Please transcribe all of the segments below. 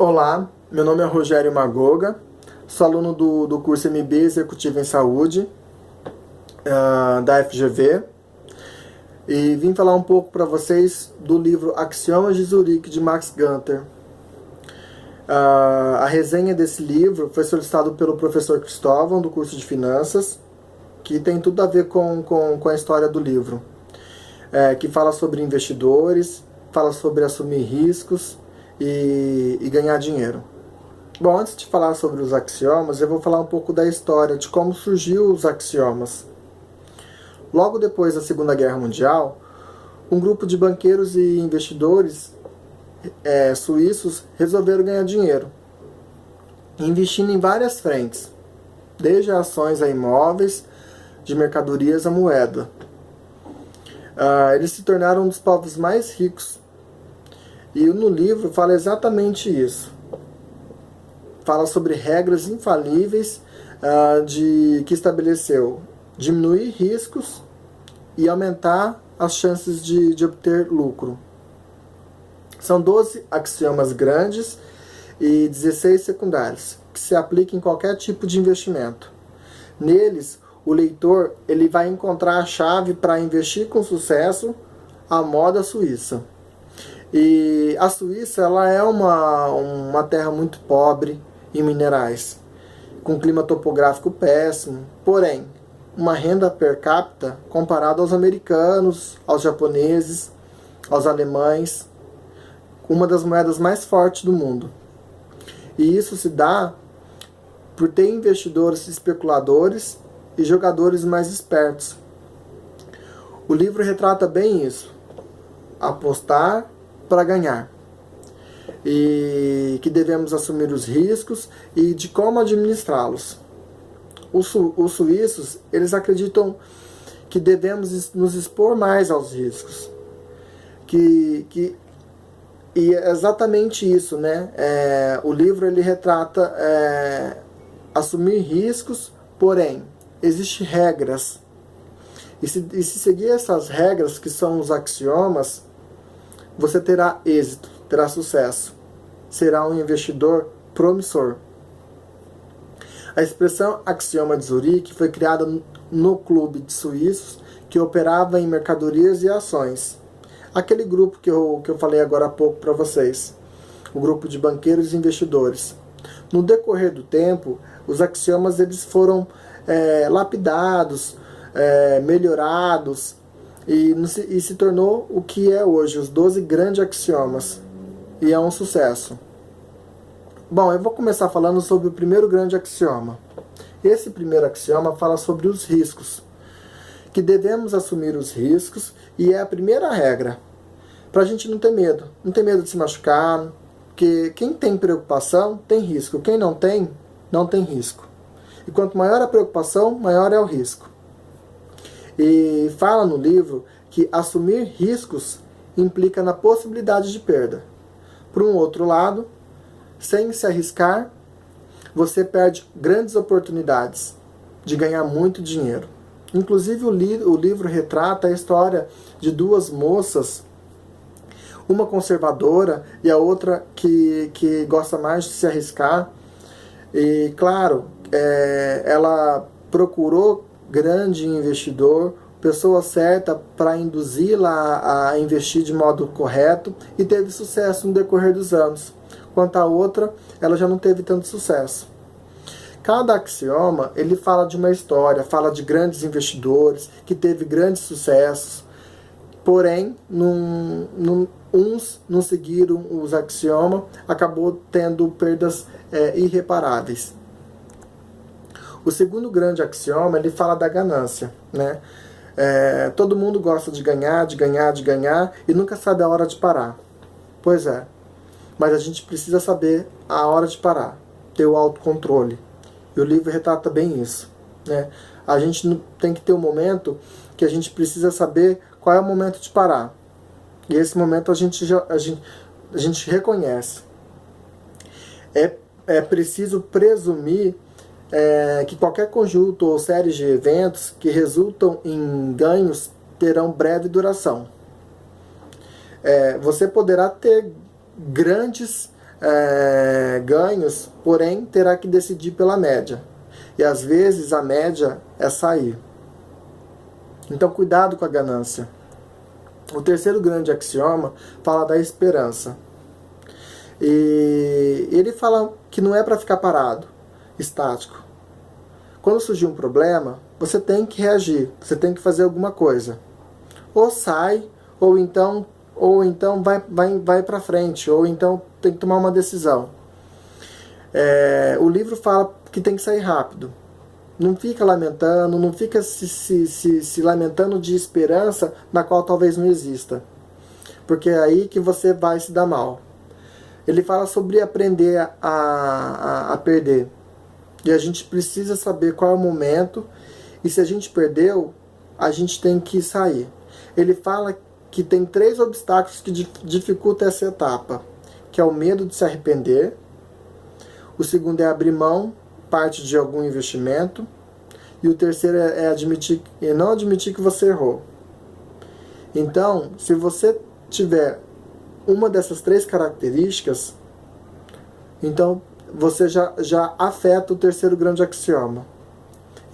Olá, meu nome é Rogério Magoga, sou aluno do curso MB Executivo em Saúde, da FGV, e vim falar um pouco para vocês do livro Axiomas de Zurique, de Max Gunther. A resenha desse livro foi solicitada pelo professor Cristóvão, do curso de Finanças, que tem tudo a ver com a história do livro, que fala sobre investidores, fala sobre assumir riscos e ganhar dinheiro. Bom, antes de falar sobre os axiomas, eu vou falar um pouco da história, de como surgiu os axiomas. Logo depois da Segunda Guerra Mundial, um grupo de banqueiros e investidores suíços resolveram ganhar dinheiro, investindo em várias frentes, desde ações a imóveis, de mercadorias a moeda. Eles se tornaram um dos povos mais ricos. E no livro fala exatamente isso. Fala sobre regras infalíveis que estabeleceu diminuir riscos e aumentar as chances de obter lucro. São 12 axiomas grandes e 16 secundários, que se aplicam em qualquer tipo de investimento. Neles, o leitor ele vai encontrar a chave para investir com sucesso à moda suíça. E a Suíça ela é uma terra muito pobre em minerais, com clima topográfico péssimo, porém, uma renda per capita comparada aos americanos, aos japoneses, aos alemães, uma das moedas mais fortes do mundo. E isso se dá por ter investidores especuladores e jogadores mais espertos. O livro retrata bem isso. Apostar para ganhar. E que devemos assumir os riscos e de como administrá-los. Os suíços, eles acreditam que devemos nos expor mais aos riscos. E é exatamente isso, né? O livro ele retrata assumir riscos, porém, existem regras. E se seguir essas regras, que são os axiomas, você terá êxito, terá sucesso. Será um investidor promissor. A expressão axioma de Zurique foi criada no clube de suíços que operava em mercadorias e ações. Aquele grupo que eu falei agora há pouco para vocês. O grupo de banqueiros e investidores. No decorrer do tempo, os axiomas eles foram lapidados, melhorados, e se tornou o que é hoje, os 12 grandes axiomas. E é um sucesso. Bom, eu vou começar falando sobre o primeiro grande axioma. Esse primeiro axioma fala sobre os riscos. Que devemos assumir os riscos, e é a primeira regra. Para a gente não ter medo. Não ter medo de se machucar, porque quem tem preocupação tem risco. Quem não tem, não tem risco. E quanto maior a preocupação, maior é o risco. E fala no livro que assumir riscos implica na possibilidade de perda. Por um outro lado, sem se arriscar, você perde grandes oportunidades de ganhar muito dinheiro. Inclusive o livro retrata a história de duas moças, uma conservadora e a outra que gosta mais de se arriscar. E claro, ela procurou grande investidor, pessoa certa para induzi-la a investir de modo correto, e teve sucesso no decorrer dos anos. Quanto à outra, ela já não teve tanto sucesso. Cada axioma, ele fala de uma história, fala de grandes investidores, que teve grandes sucessos, porém, uns não seguiram os axiomas, acabou tendo perdas irreparáveis. O segundo grande axioma, ele fala da ganância, né? Todo mundo gosta de ganhar, e nunca sabe a hora de parar. Pois é, mas a gente precisa saber a hora de parar, ter o autocontrole. E o livro retrata bem isso, né? A gente tem que ter um momento que a gente precisa saber qual é o momento de parar. E esse momento a gente reconhece. É preciso presumir que qualquer conjunto ou série de eventos que resultam em ganhos terão breve duração. Você poderá ter grandes ganhos, porém terá que decidir pela média. E às vezes a média é sair. Então cuidado com a ganância. O terceiro grande axioma fala da esperança. E ele fala que não é para ficar parado, estático. Quando surgir um problema, você tem que reagir, você tem que fazer alguma coisa. Ou sai, ou então vai para frente, ou então tem que tomar uma decisão. O livro fala que tem que sair rápido. Não fica lamentando, não fica se lamentando de esperança na qual talvez não exista. Porque é aí que você vai se dar mal. Ele fala sobre aprender a perder. E a gente precisa saber qual é o momento. E se a gente perdeu, a gente tem que sair. Ele fala que tem 3 obstáculos que dificultam essa etapa. Que é o medo de se arrepender. O segundo é abrir mão, parte de algum investimento. E o terceiro é não admitir que você errou. Então, se você tiver uma dessas 3 características, então você já afeta o terceiro grande axioma.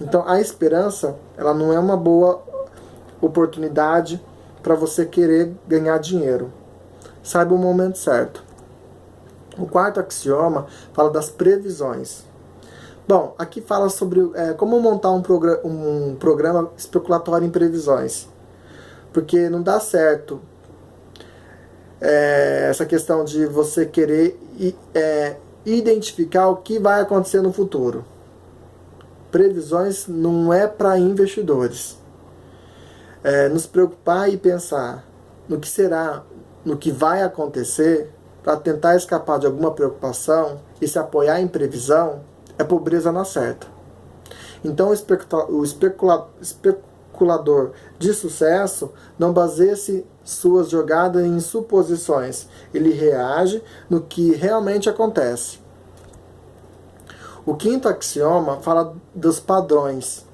Então a esperança, ela não é uma boa oportunidade para você querer ganhar dinheiro. Saiba o momento certo. O quarto axioma fala das previsões. Bom, aqui fala sobre como montar um programa especulatório em previsões. Porque não dá certo essa questão de você querer identificar o que vai acontecer no futuro. Previsões não é para investidores. Nos preocupar e pensar no que será, no que vai acontecer, para tentar escapar de alguma preocupação e se apoiar em previsão, é pobreza na certa. Então o especulador de sucesso não baseia-se suas jogadas em suposições. Ele reage no que realmente acontece. O quinto axioma fala dos padrões.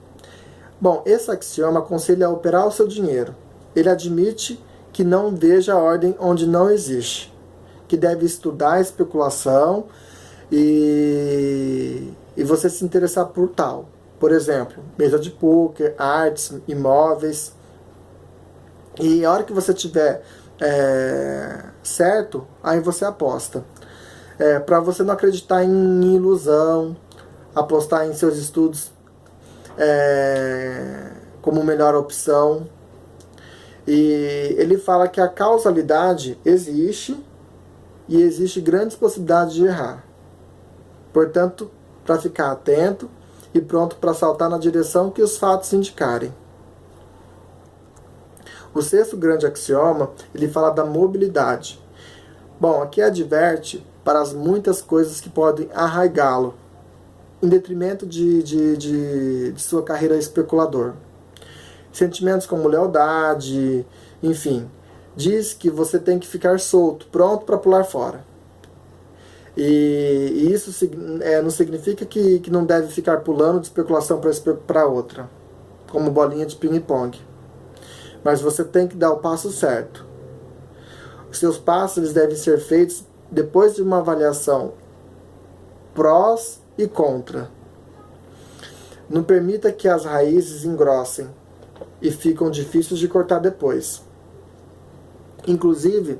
Bom, esse axioma aconselha a operar o seu dinheiro. Ele admite que não veja ordem onde não existe, que deve estudar a especulação e você se interessar por tal. Por exemplo, mesa de pôquer, artes, imóveis. E a hora que você tiver certo, aí você aposta. Para você não acreditar em ilusão, apostar em seus estudos como melhor opção. E ele fala que a causalidade existe e existe grandes possibilidades de errar. Portanto, para ficar atento e pronto para saltar na direção que os fatos indicarem. O sexto grande axioma, ele fala da mobilidade. Bom, aqui adverte para as muitas coisas que podem arraigá-lo, em detrimento de sua carreira especulador. Sentimentos como lealdade, enfim, diz que você tem que ficar solto, pronto para pular fora. E isso não significa que não deve ficar pulando de especulação para outra, como bolinha de ping-pong. Mas você tem que dar o passo certo. Os seus passos eles devem ser feitos depois de uma avaliação prós e contra. Não permita que as raízes engrossem e ficam difíceis de cortar depois. Inclusive,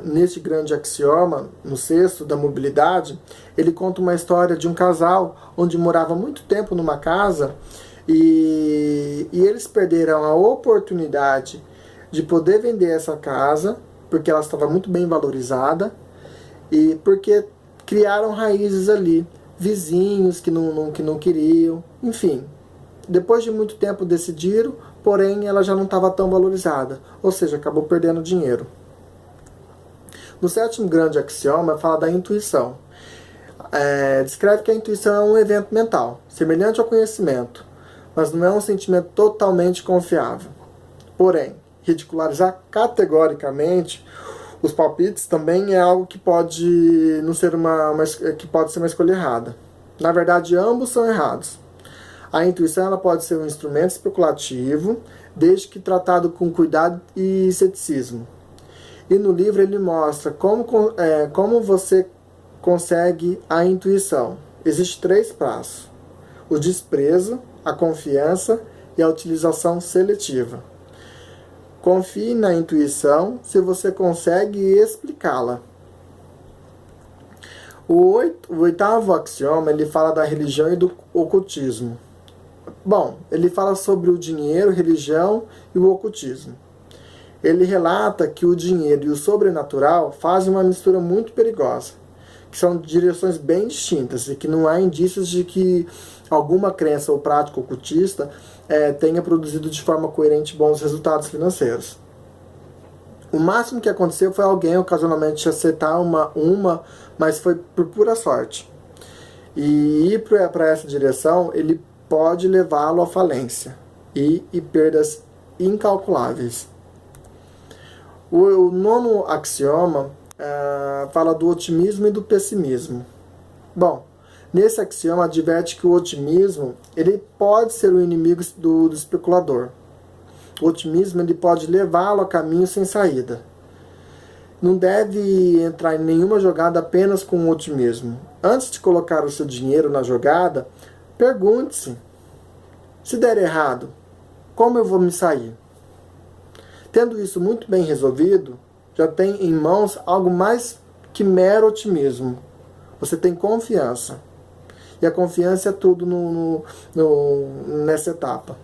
neste grande axioma, no sexto, da mobilidade, ele conta uma história de um casal onde morava muito tempo numa casa e eles perderam a oportunidade de poder vender essa casa, porque ela estava muito bem valorizada, e porque criaram raízes ali, vizinhos que não queriam, enfim. Depois de muito tempo decidiram, porém ela já não estava tão valorizada, ou seja, acabou perdendo dinheiro. No sétimo grande axioma, fala da intuição. Descreve que a intuição é um evento mental, semelhante ao conhecimento, mas não é um sentimento totalmente confiável. Porém, ridicularizar categoricamente os palpites também é algo que pode não ser que pode ser uma escolha errada. Na verdade, ambos são errados. A intuição ela pode ser um instrumento especulativo, desde que tratado com cuidado e ceticismo. E no livro ele mostra como você consegue a intuição. Existem 3 passos: o desprezo, a confiança e a utilização seletiva. Confie na intuição se você consegue explicá-la. O 8º axioma, ele fala da religião e do ocultismo. Bom, ele fala sobre o dinheiro, religião e o ocultismo. Ele relata que o dinheiro e o sobrenatural fazem uma mistura muito perigosa, que são direções bem distintas e que não há indícios de que alguma crença ou prática ocultista tenha produzido de forma coerente bons resultados financeiros. O máximo que aconteceu foi alguém ocasionalmente acertar mas foi por pura sorte. E ir para essa direção, ele pode levá-lo à falência e perdas incalculáveis. O 9º axioma fala do otimismo e do pessimismo. Bom, nesse axioma adverte que o otimismo ele pode ser o inimigo do especulador. O otimismo ele pode levá-lo a caminho sem saída. Não deve entrar em nenhuma jogada apenas com otimismo. Antes de colocar o seu dinheiro na jogada, pergunte-se: se der errado, como eu vou me sair? Tendo isso muito bem resolvido, já tem em mãos algo mais que mero otimismo. Você tem confiança. E a confiança é tudo nessa etapa.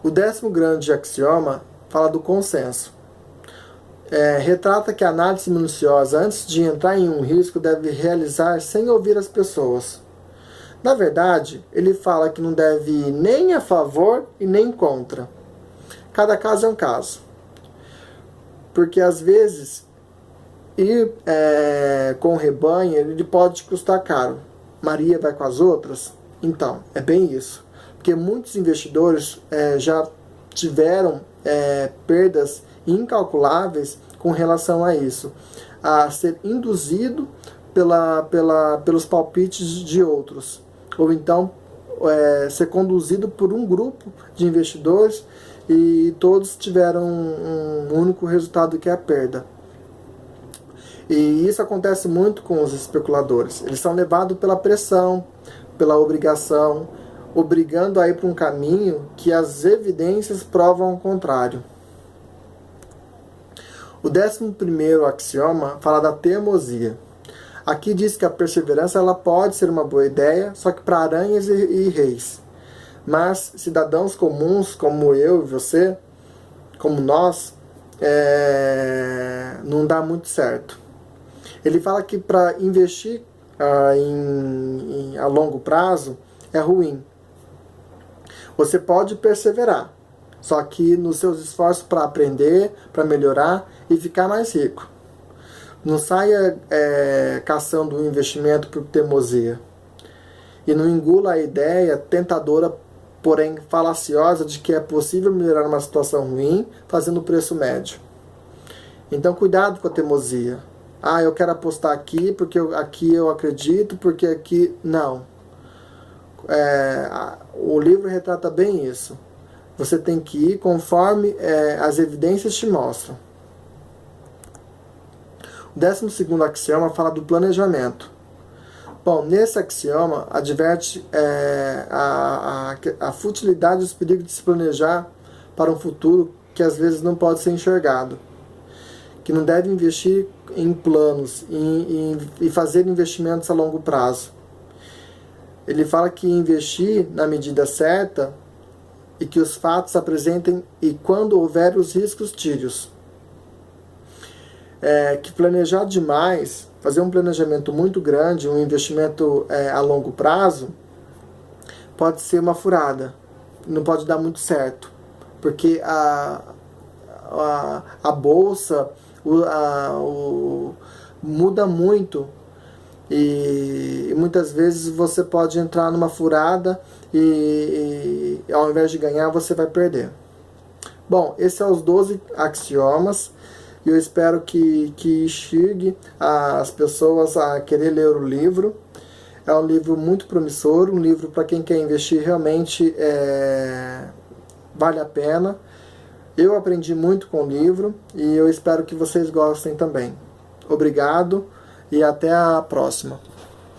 O 10º grande axioma fala do consenso. Retrata que a análise minuciosa antes de entrar em um risco deve realizar sem ouvir as pessoas. Na verdade, ele fala que não deve ir nem a favor e nem contra. Cada caso é um caso. Porque às vezes ir com o rebanho ele pode custar caro. Maria vai com as outras? Então, é bem isso. Porque muitos investidores já tiveram perdas incalculáveis com relação a isso. A ser induzido pelos palpites de outros. Ou então ser conduzido por um grupo de investidores e todos tiveram um único resultado, que é a perda. E isso acontece muito com os especuladores. Eles são levados pela pressão, pela obrigação, obrigando a ir para um caminho que as evidências provam o contrário. O 11º axioma fala da teimosia. Aqui diz que a perseverança ela pode ser uma boa ideia, só que para aranhas e reis. Mas cidadãos comuns como eu e você, como nós, não dá muito certo. Ele fala que para investir a longo prazo é ruim. Você pode perseverar, só que nos seus esforços para aprender, para melhorar e ficar mais rico. Não saia caçando um investimento por teimosia. E não engula a ideia tentadora, porém falaciosa, de que é possível melhorar uma situação ruim fazendo o preço médio. Então cuidado com a teimosia. Eu quero apostar aqui porque aqui eu acredito, porque aqui... Não. O livro retrata bem isso. Você tem que ir conforme as evidências te mostram. O 12º axioma fala do planejamento. Bom, nesse axioma adverte a futilidade e os perigos de se planejar para um futuro que às vezes não pode ser enxergado. Que não deve investir em planos e fazer investimentos a longo prazo. Ele fala que investir na medida certa e que os fatos se apresentem e quando houver os riscos, tire-os. Que planejar demais, fazer um planejamento muito grande, um investimento a longo prazo, pode ser uma furada. Não pode dar muito certo. Porque a bolsa muda muito e muitas vezes você pode entrar numa furada e ao invés de ganhar você vai perder. Bom, esses são os 12 axiomas e eu espero que instigue as pessoas a querer ler o livro. É um livro muito promissor, um livro para quem quer investir realmente vale a pena. Eu aprendi muito com o livro e eu espero que vocês gostem também. Obrigado e até a próxima.